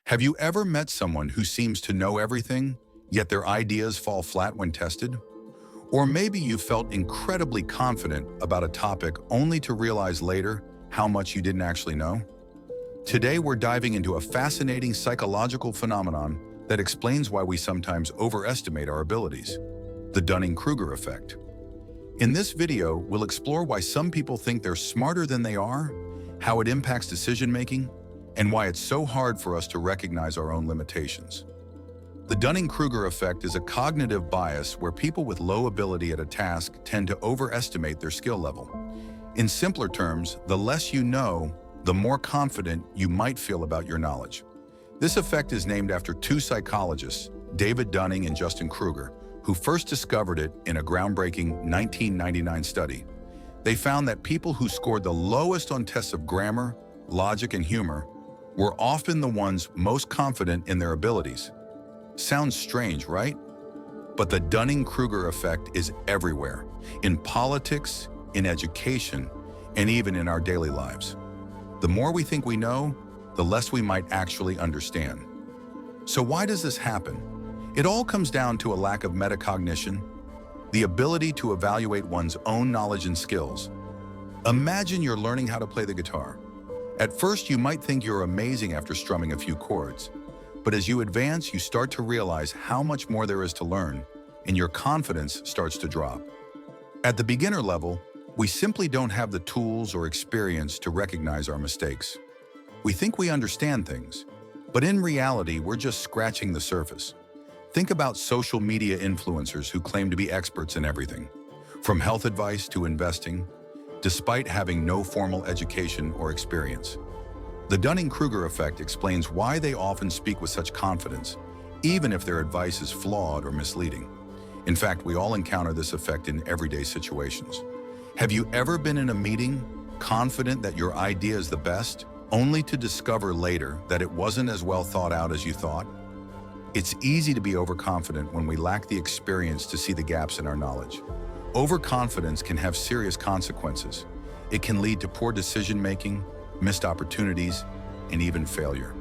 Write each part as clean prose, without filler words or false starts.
Have you ever met someone who seems to know everything, yet their ideas fall flat when tested? Or maybe you felt incredibly confident about a topic only to realize later how much you didn't actually know? Today we're diving into a fascinating psychological phenomenon that explains why we sometimes overestimate our abilities, the Dunning-Kruger Effect. In this video, we'll explore why some people think they're smarter than they are, how it impacts decision-making, and why it's so hard for us to recognize our own limitations. The Dunning-Kruger effect is a cognitive bias where people with low ability at a task tend to overestimate their skill level. In simpler terms, the less you know, the more confident you might feel about your knowledge. This effect is named after two psychologists, David Dunning and Justin Kruger, who first discovered it in a groundbreaking 1999 study. They found that people who scored the lowest on tests of grammar, logic, and humor were often the ones most confident in their abilities. Sounds strange, right? But the Dunning-Kruger effect is everywhere, in politics, in education, and even in our daily lives. The more we think we know, the less we might actually understand. So why does this happen? It all comes down to a lack of metacognition, the ability to evaluate one's own knowledge and skills. Imagine you're learning how to play the guitar. At first, you might think you're amazing after strumming a few chords, but as you advance, you start to realize how much more there is to learn, and your confidence starts to drop. At the beginner level, we simply don't have the tools or experience to recognize our mistakes. We think we understand things, but in reality, we're just scratching the surface. Think about social media influencers who claim to be experts in everything, from health advice to investing, despite having no formal education or experience. The Dunning-Kruger effect explains why they often speak with such confidence, even if their advice is flawed or misleading. In fact, we all encounter this effect in everyday situations. Have you ever been in a meeting, confident that your idea is the best, only to discover later that it wasn't as well thought out as you thought? It's easy to be overconfident when we lack the experience to see the gaps in our knowledge. Overconfidence can have serious consequences. It can lead to poor decision-making, missed opportunities, and even failure.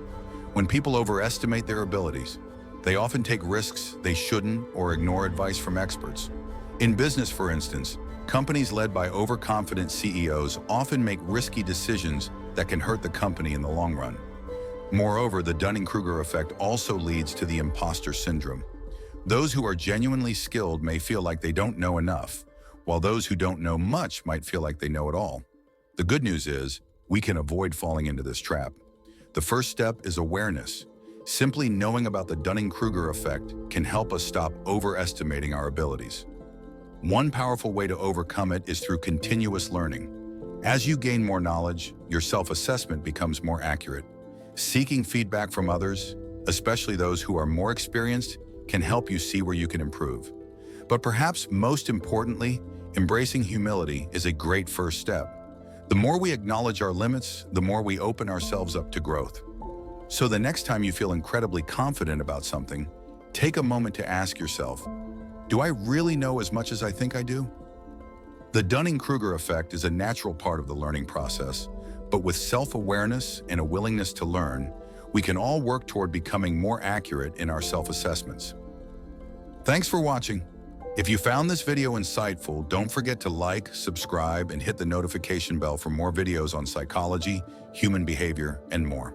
When people overestimate their abilities, they often take risks they shouldn't or ignore advice from experts. In business, for instance, companies led by overconfident CEOs often make risky decisions that can hurt the company in the long run. Moreover, the Dunning-Kruger effect also leads to the imposter syndrome. Those who are genuinely skilled may feel like they don't know enough, while those who don't know much might feel like they know it all. The good news is, we can avoid falling into this trap. The first step is awareness. Simply knowing about the Dunning-Kruger effect can help us stop overestimating our abilities. One powerful way to overcome it is through continuous learning. As you gain more knowledge, your self-assessment becomes more accurate. Seeking feedback from others, especially those who are more experienced, can help you see where you can improve. But perhaps most importantly, embracing humility is a great first step. The more we acknowledge our limits, the more we open ourselves up to growth. So the next time you feel incredibly confident about something, take a moment to ask yourself, do I really know as much as I think I do? The Dunning-Kruger effect is a natural part of the learning process, but with self-awareness and a willingness to learn, we can all work toward becoming more accurate in our self-assessments. Thanks for watching. If you found this video insightful, don't forget to like, subscribe, and hit the notification bell for more videos on psychology, human behavior, and more.